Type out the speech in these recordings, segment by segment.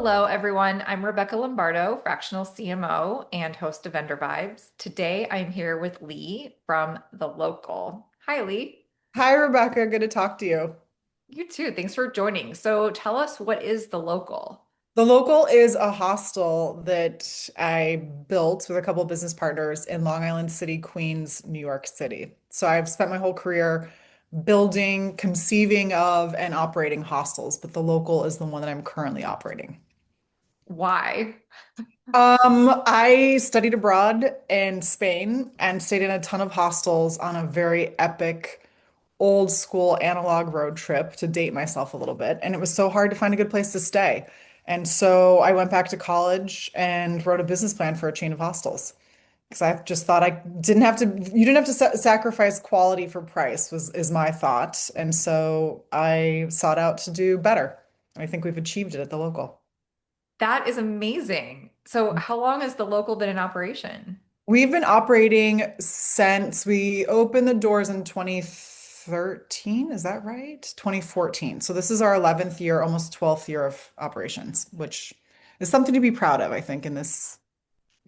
Hello, everyone. I'm Rebecca Lombardo, fractional CMO and host of VendorVibes. Today, I'm here with Lee from The Local. Hi, Lee. Hi, Rebecca. Good to talk to you. You too. Thanks for joining. So, tell us, what is The Local? The Local is a hostel that I built with a couple of business partners in Long Island City, Queens, New York City. So I've spent my whole career building, conceiving of, and operating hostels, but The Local is the one that I'm currently operating. Why? I studied abroad in Spain and stayed in a ton of hostels on a very epic old school analog road trip to date myself a little bit. And it was so hard to find a good place to stay. And so I went back to college and wrote a business plan for a chain of hostels because I just thought I didn't have to, you didn't have to sacrifice quality for price is my thought. And so I sought out to do better. And I think we've achieved it at the local. That is amazing. So, how long has The Local been in operation? We've been operating since we opened the doors in 2013. Is that right? 2014. So this is our 11th year, almost 12th year of operations, which is something to be proud of, I think, in this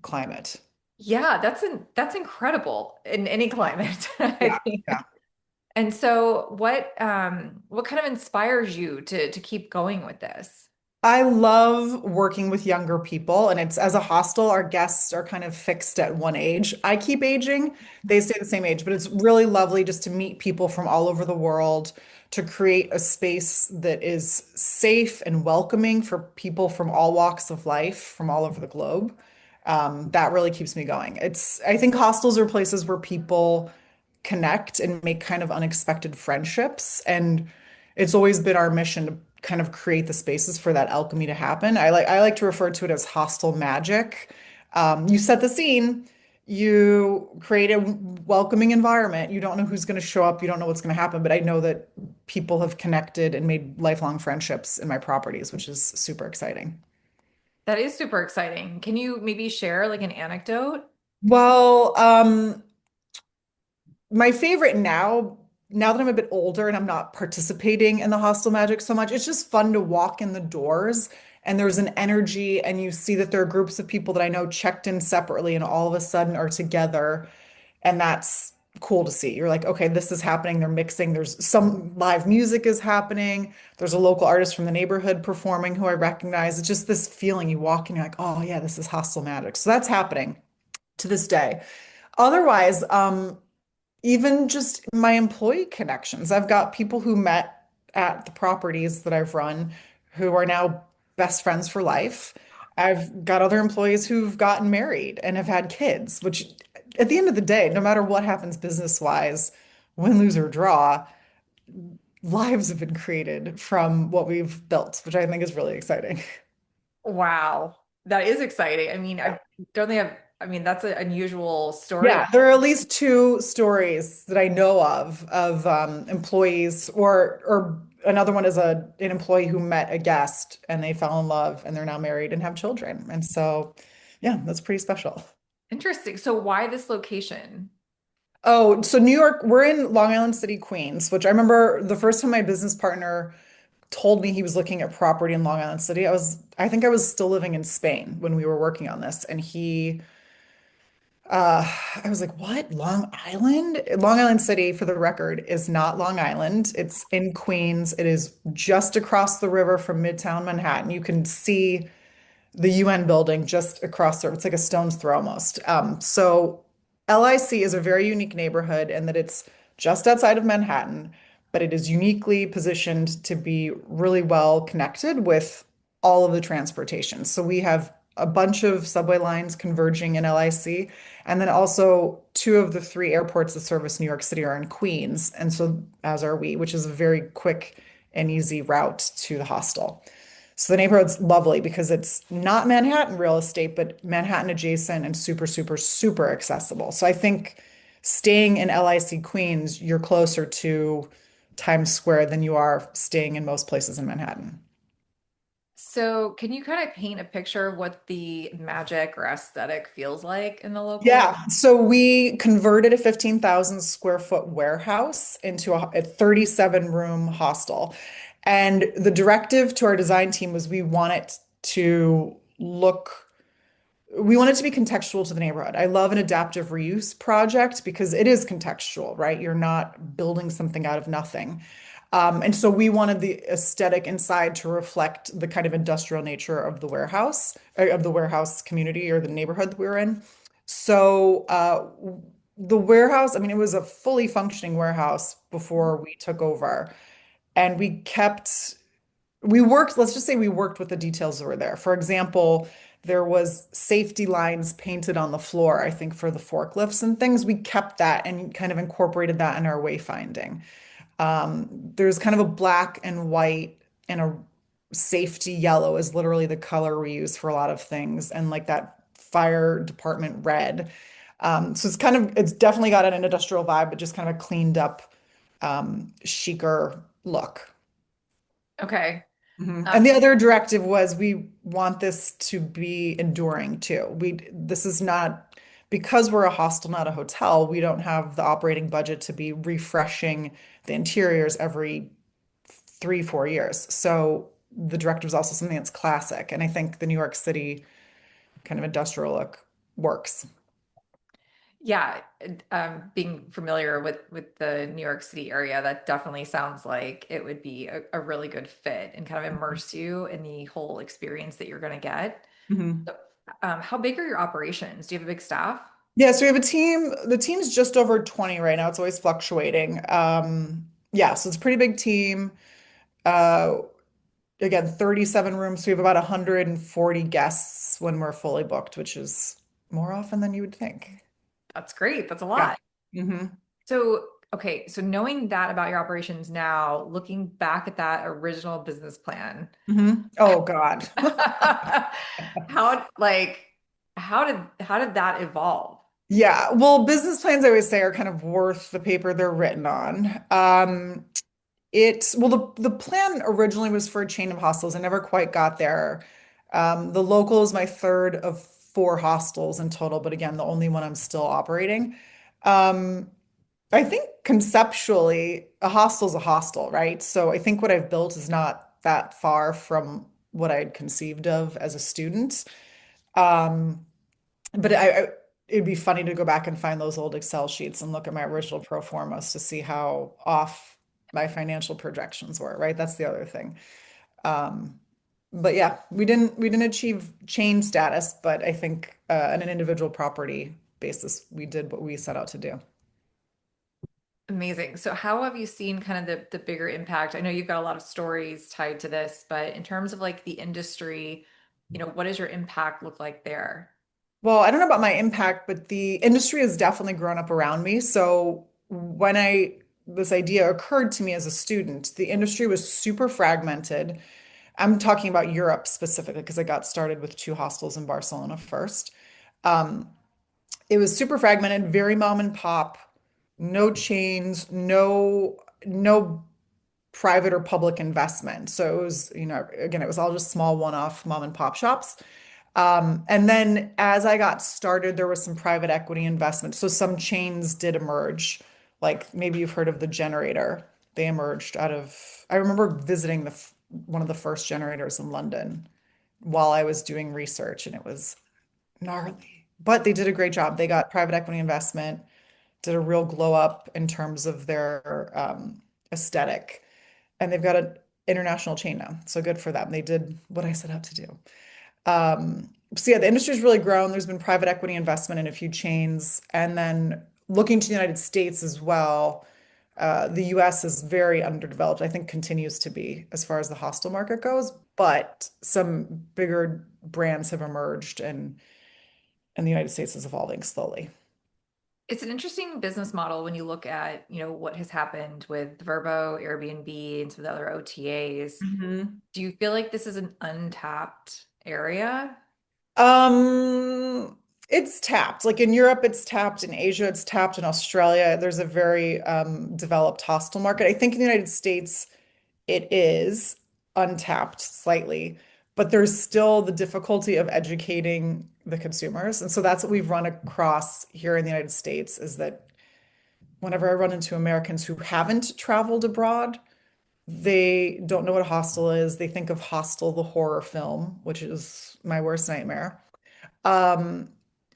climate. Yeah, that's incredible in any climate, I Yeah. think. Yeah. And so, what kind of inspires you to keep going with this? I love working with younger people, and it's as a hostel, our guests are kind of fixed at one age. I keep aging, they stay the same age, but it's really lovely just to meet people from all over the world, to create a space that is safe and welcoming for people from all walks of life, from all over the globe. That really keeps me going. I think hostels are places where people connect and make kind of unexpected friendships. And it's always been our mission to kind of create the spaces for that alchemy to happen. I like to refer to it as hostel magic. You set the scene, you create a welcoming environment. You don't know who's going to show up, you don't know what's going to happen, but I know that people have connected and made lifelong friendships in my properties, which is super exciting. That is super exciting. Can you maybe share like an anecdote? Well, my favorite now that I'm a bit older and I'm not participating in the hostel magic so much, it's just fun to walk in the doors and there's an energy and you see that there are groups of people that I know checked in separately and all of a sudden are together, and that's cool to see. You're like, okay, this is happening. They're mixing. There's some live music is happening. There's a local artist from the neighborhood performing who I recognize. It's just this feeling you walk in, you're like, oh yeah, this is hostel magic. So that's happening to this day. Otherwise, even just my employee connections. I've got people who met at the properties that I've run who are now best friends for life. I've got other employees who've gotten married and have had kids, which at the end of the day, no matter what happens business-wise, win, lose, or draw, lives have been created from what we've built, which I think is really exciting. Wow. That is exciting. I mean, I don't think I mean, that's an unusual story. Yeah, there are at least two stories that I know of employees, or another one is an employee who met a guest and they fell in love and they're now married and have children. And so, yeah, that's pretty special. Interesting. So why this location? Oh, so New York, we're in Long Island City, Queens, which I remember the first time my business partner told me he was looking at property in Long Island City. I think I was still living in Spain when we were working on this, and I was like, what? Long Island? Long Island City, for the record, is not Long Island. It's in Queens. It is just across the river from Midtown Manhattan. You can see the UN building just across there. It's like a stone's throw almost. So LIC is a very unique neighborhood in that it's just outside of Manhattan, but it is uniquely positioned to be really well connected with all of the transportation. So we have a bunch of subway lines converging in LIC, and then also two of the three airports that service New York City are in Queens, and so as are we, which is a very quick and easy route to the hostel. So the neighborhood's lovely because it's not Manhattan real estate, but Manhattan adjacent and super, super, super accessible. So I think staying in LIC Queens, you're closer to Times Square than you are staying in most places in Manhattan. So can you kind of paint a picture of what the magic or aesthetic feels like in the local? Yeah, so we converted a 15,000 square foot warehouse into a 37 room hostel. And the directive to our design team was we want it to look we want it to be contextual to the neighborhood. I love an adaptive reuse project because it is contextual, right? You're not building something out of nothing. And so we wanted the aesthetic inside to reflect the kind of industrial nature of the warehouse community or the neighborhood that we were in. So the warehouse, I mean, it was a fully functioning warehouse before we took over. And let's just say we worked with the details that were there. For example, there was safety lines painted on the floor, I think, for the forklifts and things. We kept that and kind of incorporated that in our wayfinding. There's kind of a black and white and a safety yellow is literally the color we use for a lot of things, and like that fire department red. So it's definitely got an industrial vibe, but just kind of a cleaned up, chicer look. Okay. And the other directive was we want this to be enduring too. This is not, because we're a hostel, not a hotel, we don't have the operating budget to be refreshing the interiors every 3, 4 years. So the directive is also something that's classic. And I think the New York City kind of industrial look works. Yeah, being familiar with the New York City area, that definitely sounds like it would be a really good fit and kind of immerse you in the whole experience that you're going to get. Mhm. So, how big are your operations? Do you have a big staff? Yeah, so we have a team. The team's just over 20 right now. It's always fluctuating. Yeah, so it's a pretty big team. Uh, Again, 37 rooms. So we have about 140 guests when we're fully booked, which is more often than you would think. That's great. That's a Yeah. lot. Hmm. So, okay, so knowing that about your operations now, looking back at that original business plan, Oh God. how like how did that evolve? Yeah. Well, business plans I always say are kind of worth the paper they're written on. The plan originally was for a chain of hostels. I never quite got there. The local is my third of 4 hostels in total, but again, the only one I'm still operating. Um, I think conceptually, a hostel's a hostel, right? So I think what I've built is not that far from what I'd conceived of as a student. Um, but it'd be funny to go back and find those old Excel sheets and look at my original pro formas to see how off my financial projections were, right? That's the other thing. Um, but yeah, we didn't achieve chain status, but I think on an individual property basis, we did what we set out to do. Amazing. So how have you seen kind of the bigger impact? I know you've got a lot of stories tied to this, but in terms of like the industry, what does your impact look like there? Well, I don't know about my impact, but the industry has definitely grown up around me. So when this idea occurred to me as a student, the industry was super fragmented. I'm talking about Europe specifically because I got started with 2 hostels in Barcelona first. Um, it was super fragmented, very mom and pop, no chains, no private or public investment. So it was, again, it was all just small one-off mom and pop shops. And then as I got started, there was some private equity investment. So some chains did emerge. Like maybe you've heard of the Generator. They emerged out of, I remember visiting one of the first generators in London while I was doing research, and it was gnarly. But they did a great job. They got private equity investment, did a real glow up in terms of their aesthetic, and they've got an international chain now. So good for them. They did what I set out to do. So yeah, the industry's really grown. There's been private equity investment in a few chains, and then looking to the United States as well. The US is very underdeveloped, I think continues to be as far as the hostel market goes, but some bigger brands have emerged, and the United States is evolving slowly. It's an interesting business model when you look at, what has happened with Verbo, Airbnb, and some of the other OTAs. Mhm. Do you feel like this is an untapped area? Um, it's tapped. Like in Europe, it's tapped. In Asia, it's tapped. In Australia, there's a very developed hostel market. I think in the United States, it is untapped slightly, but there's still the difficulty of educating the consumers. And so that's what we've run across here in the United States is that whenever I run into Americans who haven't traveled abroad, They don't know what a hostel is. They think of Hostel, the horror film, which is my worst nightmare. Um,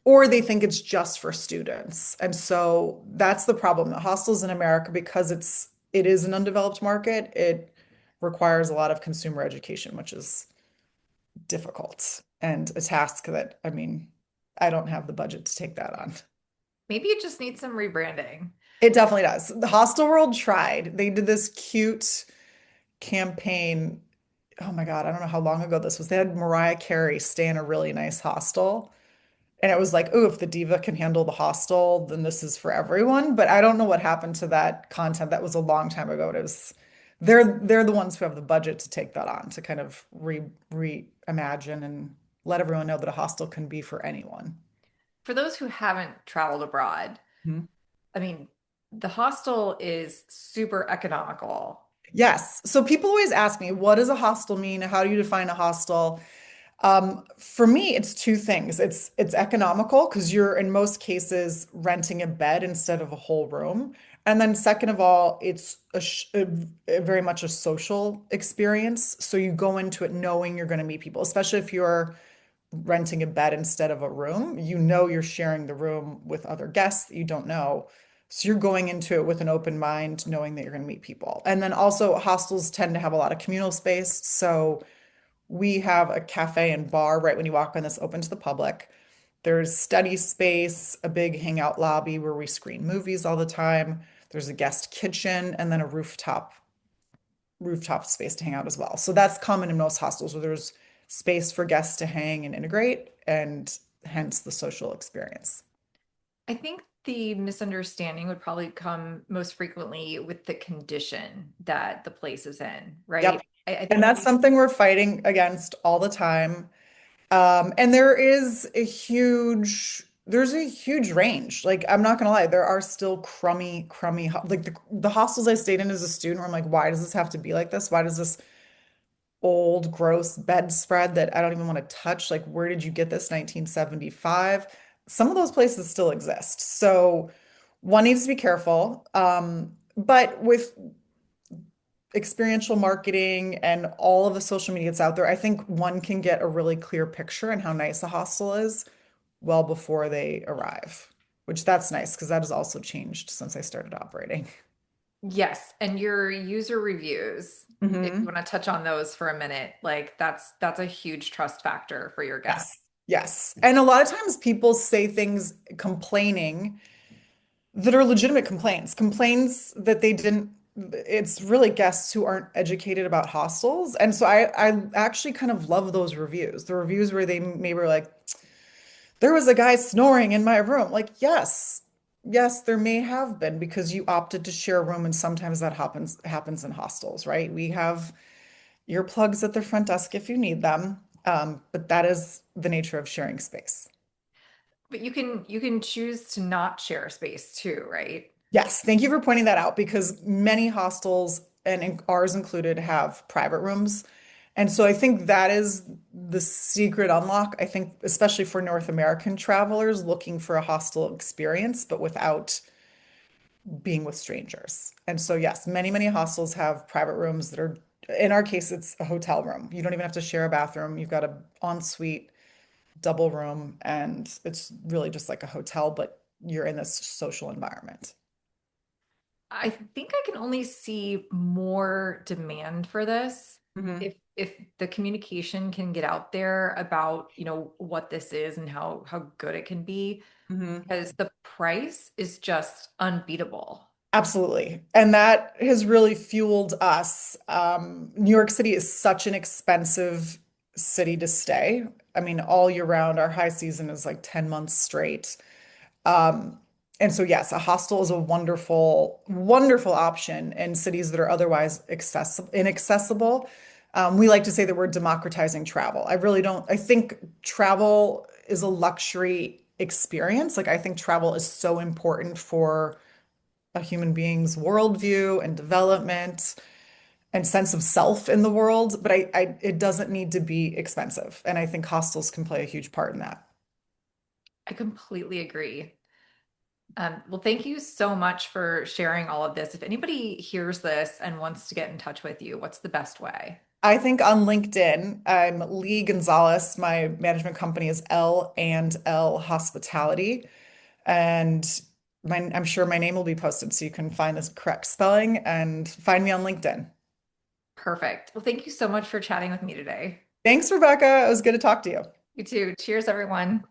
or they think it's just for students. And so that's the problem. The hostels in America, because it is an undeveloped market, it requires a lot of consumer education, which is difficult and a task that, I mean, I don't have the budget to take that on. Maybe it just needs some rebranding. It definitely does. The Hostel World tried. They did this cute campaign. Oh my God, I don't know how long ago this was. They had Mariah Carey stay in a really nice hostel. And it was like, oh, if the diva can handle the hostel, then this is for everyone. But I don't know what happened to that content. That was a long time ago. It was they're the ones who have the budget to take that on, to kind of reimagine and let everyone know that a hostel can be for anyone. For those who haven't traveled abroad, Mhm. I mean, the hostel is super economical. Yes. So people always ask me, what does a hostel mean? How do you define a hostel? For me, it's two things. It's economical because you're in most cases renting a bed instead of a whole room. And then second of all, it's a very much a social experience. So you go into it knowing you're going to meet people, especially if you're renting a bed instead of a room. You know you're sharing the room with other guests that you don't know. So you're going into it with an open mind, knowing that you're going to meet people. And then also hostels tend to have a lot of communal space. So we have a cafe and bar right when you walk in that's open to the public. There's study space, a big hangout lobby where we screen movies all the time. There's a guest kitchen and then a rooftop space to hang out as well. So that's common in most hostels where there's space for guests to hang and integrate and hence the social experience. I think the misunderstanding would probably come most frequently with the condition that the place is in, right? Yep. I And think that's something we're fighting against all the time. And there's a huge range. Like, I'm not gonna lie, there are still crummy, like the hostels I stayed in as a student where I'm like, why does this have to be like this? Why does this old, gross bedspread that I don't even want to touch? Like, where did you get this 1975? Some of those places still exist. So one needs to be careful. But with experiential marketing and all of the social media that's out there, I think one can get a really clear picture on how nice a hostel is well before they arrive, which that's nice because that has also changed since I started operating. yes, and your user reviews, if you Hmm. want to touch on those for a minute, like that's a huge trust factor for your guests. Yes. Yes. And a lot of times people say things complaining that are legitimate complaints that they didn't, it's really guests who aren't educated about hostels. And so I actually kind of love those reviews, the reviews where they maybe were like, there was a guy snoring in my room. Like, yes, there may have been because you opted to share a room, and sometimes that happens in hostels, right? We have earplugs at the front desk if you need them, but that is the nature of sharing space. But you can choose to not share space too, right? Yes, thank you for pointing that out because many hostels, and ours included, have private rooms. And so I think that is the secret unlock. I think, especially for North American travelers looking for a hostel experience, but without being with strangers. And so, yes, many hostels have private rooms that are, in our case, it's a hotel room. You don't even have to share a bathroom. You've got a ensuite double room, and it's really just like a hotel, but you're in this social environment. I think I can only see more demand for this Hmm. if the communication can get out there about, what this is and how good it can be, Hmm. because the price is just unbeatable. Absolutely. And that has really fueled us. New York City is such an expensive city to stay. I mean, all year round, our high season is like 10 months straight. Um, and so, yes, a hostel is a wonderful option in cities that are otherwise inaccessible. We like to say that we're democratizing travel. I really don't, I think travel is a luxury experience. Like, I think travel is so important for a human being's worldview and development and sense of self in the world, but it doesn't need to be expensive. And I think hostels can play a huge part in that. I completely agree. Well, thank you so much for sharing all of this. If anybody hears this and wants to get in touch with you, what's the best way? I think on LinkedIn, I'm Lee Gonzalez. My management company is L and L Hospitality. And I'm sure my name will be posted so you can find this correct spelling and find me on LinkedIn. Perfect. Well, thank you so much for chatting with me today. Thanks, Rebecca. It was good to talk to you. You too. Cheers, everyone.